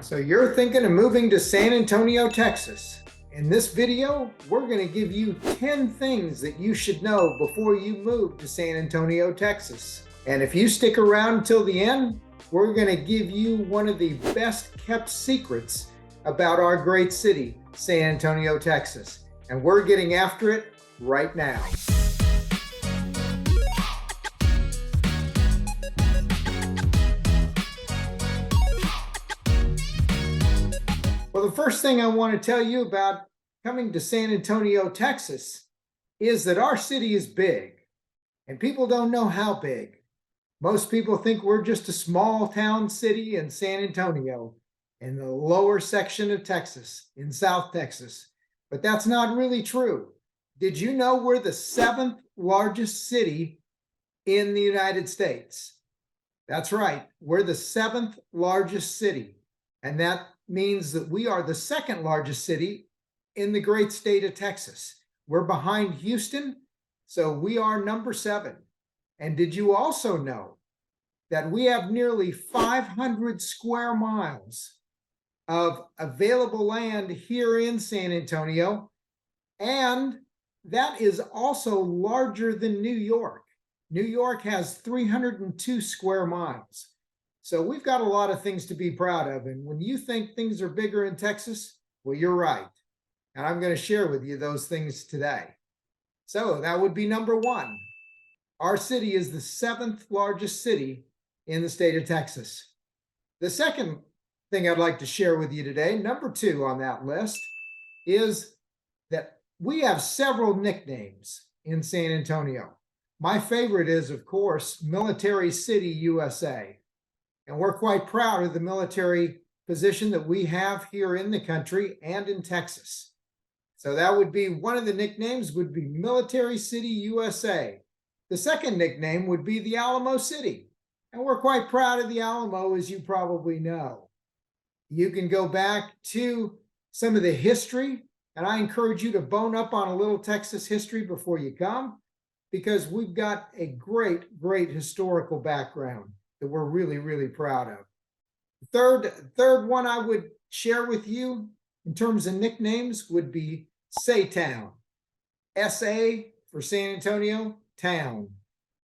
So you're thinking of moving to San Antonio, Texas. In this video, we're going to give you 10 things that you should know before you move to San Antonio, Texas. And if you stick around until the end, we're going to give you one of the best kept secrets about our great city, San Antonio, Texas. And we're getting after it right now. Well, the first thing I want to tell you about coming to San Antonio, Texas, is that our city is big, and people don't know how big. Most people think we're just a small town city in San Antonio, in the lower section of Texas, in South Texas, but that's not really true. Did you know we're the 7th largest city in the United States? That's right, we're the 7th largest city, and that means that we are the 2nd largest city in the great state of Texas. We're behind Houston, so we are number 7. And did you also know that we have nearly 500 square miles of available land here in San Antonio? And that is also larger than New York. New York has 302 square miles. So we've got a lot of things to be proud of. And when you think things are bigger in Texas, well, you're right. And I'm going to share with you those things today. So that would be number 1. Our city is the 7th largest city in the state of Texas. The second thing I'd like to share with you today, number 2 on that list, is that we have several nicknames in San Antonio. My favorite is, of course, Military City, USA. And we're quite proud of the military position that we have here in the country and in Texas. So that would be one of the nicknames would be Military City, USA. The second nickname would be the Alamo City. And we're quite proud of the Alamo, as you probably know. You can go back to some of the history, and I encourage you to bone up on a little Texas history before you come, because we've got a great, great historical background that we're really, really proud of. The third one I would share with you in terms of nicknames would be Saytown. S-A for San Antonio, town.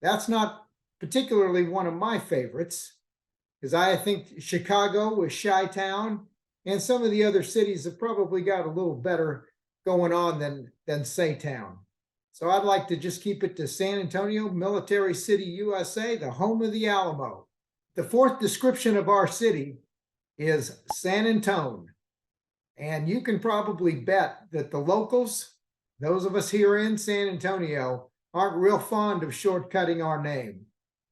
That's not particularly one of my favorites, because I think Chicago was Chi-Town, and some of the other cities have probably got a little better going on than Saytown. So I'd like to just keep it to San Antonio, Military City, USA, the home of the Alamo. The fourth description of our city is San Antone. And you can probably bet that the locals, those of us here in San Antonio, aren't real fond of shortcutting our name.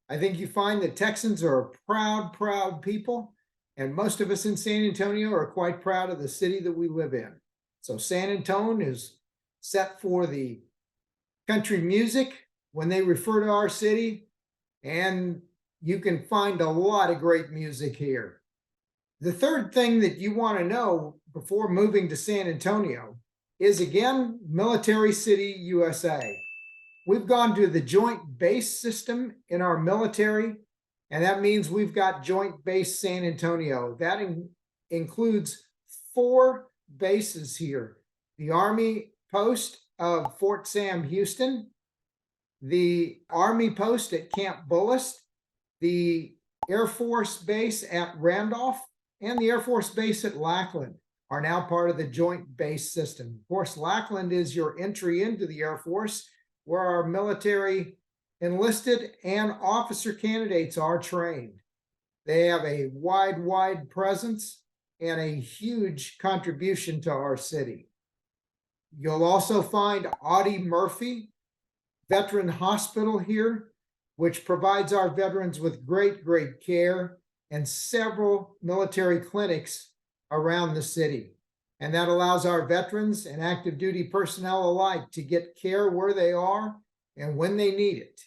I think you find that Texans are a proud, proud people, and most of us in San Antonio are quite proud of the city that we live in. So San Antone is set for the country music when they refer to our city, and you can find a lot of great music here. The third thing that you want to know before moving to San Antonio is, again, Military City, USA. We've gone to the Joint Base system in our military, and that means we've got Joint Base San Antonio. That includes 4 bases here: the Army post of Fort Sam Houston, the Army post at Camp Bullis, the Air Force Base at Randolph, and the Air Force Base at Lackland are now part of the Joint Base system. Of course, Lackland is your entry into the Air Force, where our military enlisted and officer candidates are trained. They have a wide presence and a huge contribution to our city. You'll also find Audie Murphy Veteran Hospital here, which provides our veterans with great, great care, and several military clinics around the city. And that allows our veterans and active duty personnel alike to get care where they are and when they need it.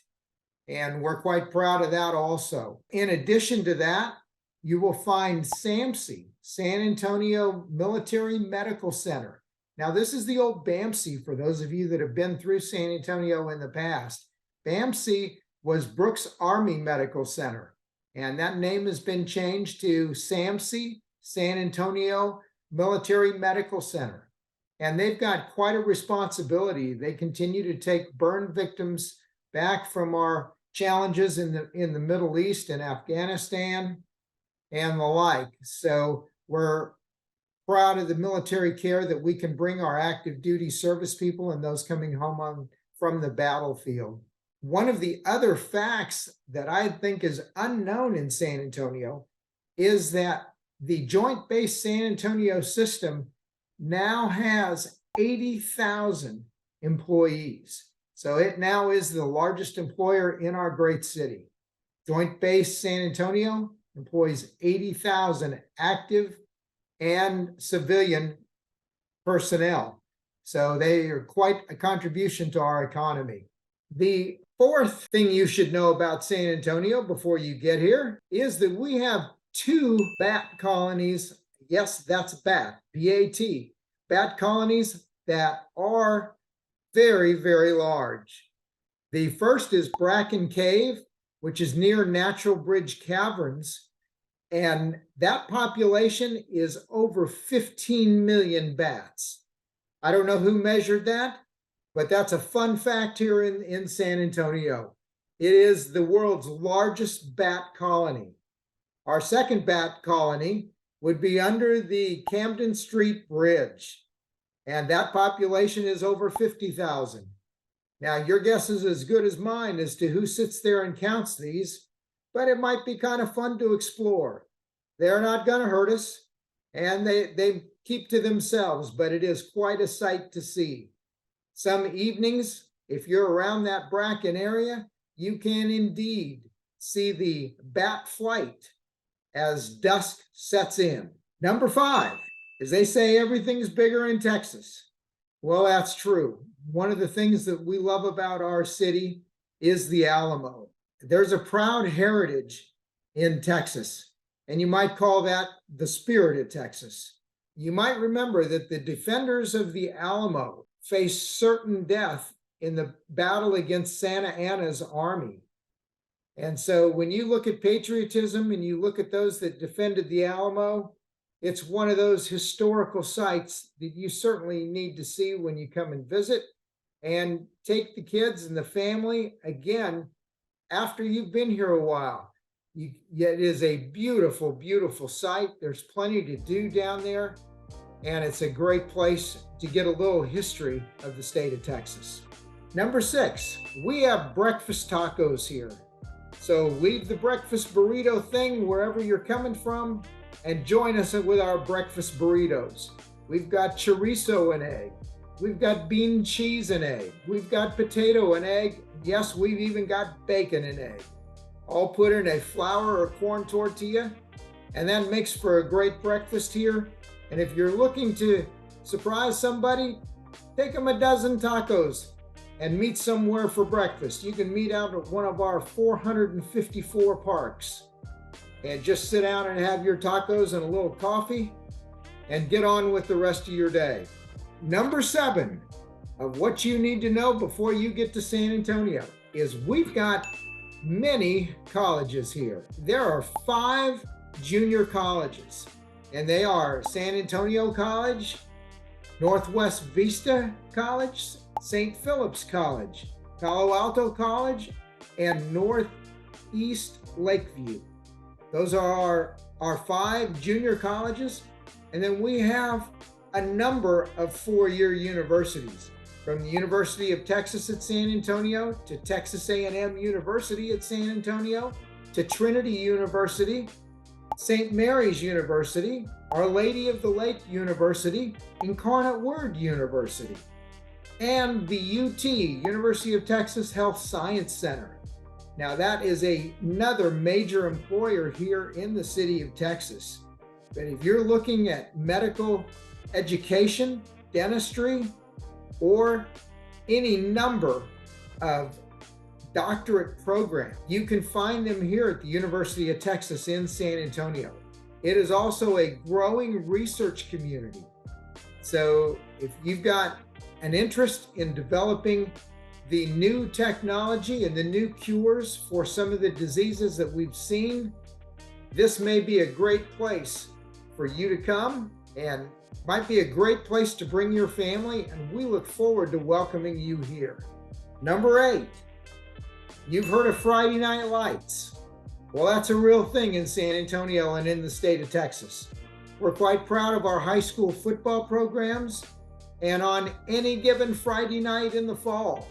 And we're quite proud of that also. In addition to that, you will find SAMC, San Antonio Military Medical Center. Now, this is the old BAMC for those of you that have been through San Antonio in the past. BAMC was Brooks Army Medical Center, and that name has been changed to SAMC, San Antonio Military Medical Center. And they've got quite a responsibility. They continue to take burn victims back from our challenges in the Middle East and Afghanistan and the like. So we're proud of the military care that we can bring our active duty service people and those coming home from the battlefield. One of the other facts that I think is unknown in San Antonio is that the Joint Base San Antonio system now has 80,000 employees. So it now is the largest employer in our great city. Joint Base San Antonio employs 80,000 active and civilian personnel. So they are quite a contribution to our economy. The fourth thing you should know about San Antonio before you get here is that we have 2 bat colonies. Yes, that's bat, B-A-T, bat colonies that are very, very large. The first is Bracken Cave, which is near Natural Bridge Caverns. And that population is over 15 million bats. I don't know who measured that, but that's a fun fact here in San Antonio. It is the world's largest bat colony. Our second bat colony would be under the Camden Street Bridge, and that population is over 50,000. Now, your guess is as good as mine as to who sits there and counts these, but it might be kind of fun to explore. They're not going to hurt us, and they keep to themselves, but it is quite a sight to see. Some evenings, if you're around that Bracken area, you can indeed see the bat flight as dusk sets in. Number 5, as they say, everything's bigger in Texas. Well, that's true. One of the things that we love about our city is the Alamo. There's a proud heritage in Texas, and you might call that the spirit of Texas. You might remember that the defenders of the Alamo faced certain death in the battle against Santa Anna's army. And so when you look at patriotism and you look at those that defended the Alamo, it's one of those historical sites that you certainly need to see when you come and visit, and take the kids and the family again after you've been here a while. It is a beautiful, beautiful site. There's plenty to do down there, and it's a great place to get a little history of the state of Texas. Number 6, we have breakfast tacos here. So leave the breakfast burrito thing wherever you're coming from and join us with our breakfast burritos. We've got chorizo and egg. We've got bean cheese and egg. We've got potato and egg. Yes, we've even got bacon and egg. All put in a flour or corn tortilla, and that makes for a great breakfast here. And if you're looking to surprise somebody, take them a dozen tacos and meet somewhere for breakfast. You can meet out at one of our 454 parks and just sit down and have your tacos and a little coffee and get on with the rest of your day. Number 7 of what you need to know before you get to San Antonio is we've got many colleges here. There are 5 junior colleges, and they are San Antonio College, Northwest Vista College, St. Philip's College, Palo Alto College, and Northeast Lakeview. Those are our 5 junior colleges. And then we have a number of 4-year universities, from the University of Texas at San Antonio to Texas A&M University at San Antonio to Trinity University, St. Mary's University, Our Lady of the Lake University, Incarnate Word University, and the UT, University of Texas Health Science Center. Now that is another major employer here in the city of Texas. But if you're looking at medical education, dentistry, or any number of doctorate programs, you can find them here at the University of Texas in San Antonio. It is also a growing research community. So if you've got an interest in developing the new technology and the new cures for some of the diseases that we've seen, this may be a great place for you to come, and might be a great place to bring your family, and we look forward to welcoming you here. Number 8, you've heard of Friday Night Lights. Well, that's a real thing in San Antonio and in the state of Texas. We're quite proud of our high school football programs, and on any given Friday night in the fall,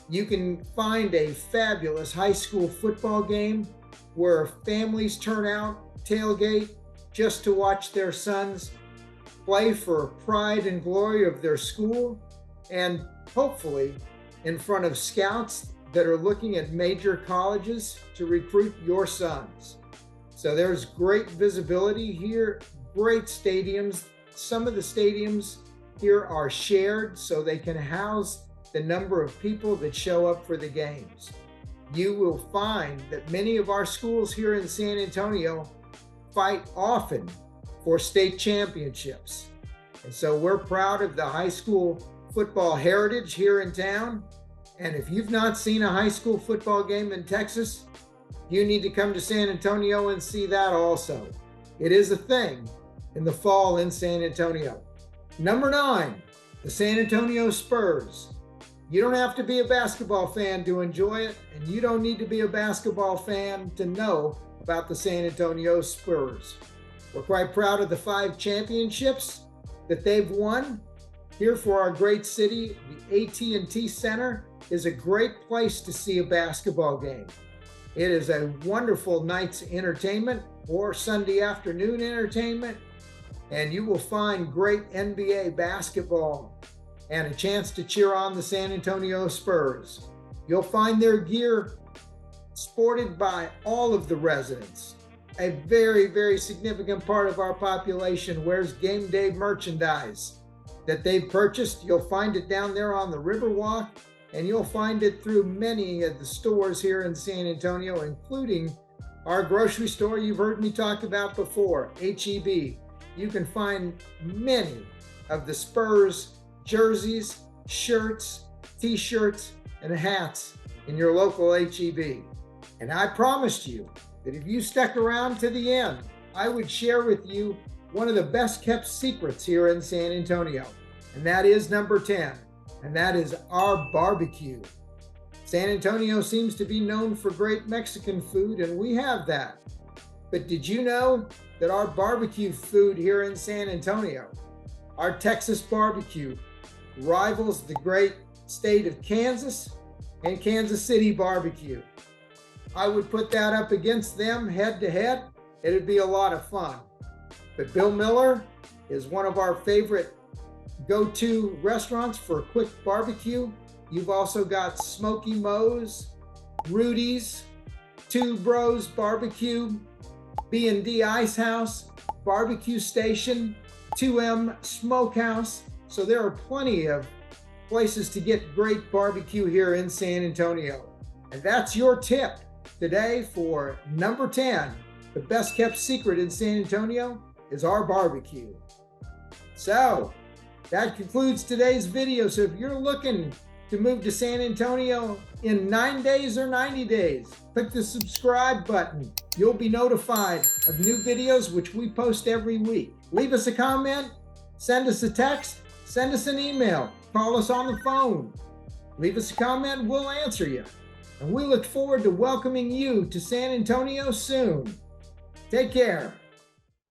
you can find a fabulous high school football game where families turn out, tailgate, just to watch their sons play for pride and glory of their school, and hopefully in front of scouts that are looking at major colleges to recruit your sons. So there's great visibility here, great stadiums. Some of the stadiums here are shared so they can house the number of people that show up for the games. You will find that many of our schools here in San Antonio fight often for state championships. And so we're proud of the high school football heritage here in town. And if you've not seen a high school football game in Texas, you need to come to San Antonio and see that also. It is a thing in the fall in San Antonio. Number 9, the San Antonio Spurs. You don't have to be a basketball fan to enjoy it, and you don't need to be a basketball fan to know about the San Antonio Spurs. We're quite proud of the 5 championships that they've won. Here for our great city, the AT&T Center is a great place to see a basketball game. It is a wonderful night's entertainment or Sunday afternoon entertainment, and you will find great NBA basketball and a chance to cheer on the San Antonio Spurs. You'll find their gear sported by all of the residents. A very, very significant part of our population wears game day merchandise that they've purchased. You'll find it down there on the Riverwalk, and you'll find it through many of the stores here in San Antonio, including our grocery store you've heard me talk about before, HEB. You can find many of the Spurs jerseys, shirts, t-shirts, and hats in your local HEB. And I promised you that if you stuck around to the end, I would share with you one of the best kept secrets here in San Antonio. And that is number 10, and that is our barbecue. San Antonio seems to be known for great Mexican food, and we have that. But did you know that our barbecue food here in San Antonio, our Texas barbecue, rivals the great state of Kansas and Kansas City barbecue? I would put that up against them head to head. It'd be a lot of fun. But Bill Miller is one of our favorite go-to restaurants for quick barbecue. You've also got Smoky Moe's, Rudy's, Two Bros Barbecue, B&D Ice House, Barbecue Station, 2M Smokehouse. So there are plenty of places to get great barbecue here in San Antonio. And that's your tip today for number 10. The best kept secret in San Antonio is our barbecue. So that concludes today's video. So if you're looking to move to San Antonio in 9 days or 90 days, click the subscribe button. You'll be notified of new videos which we post every week. Leave us a comment, send us a text, send us an email, call us on the phone. Leave us a comment, we'll answer you. And we look forward to welcoming you to San Antonio soon. Take care.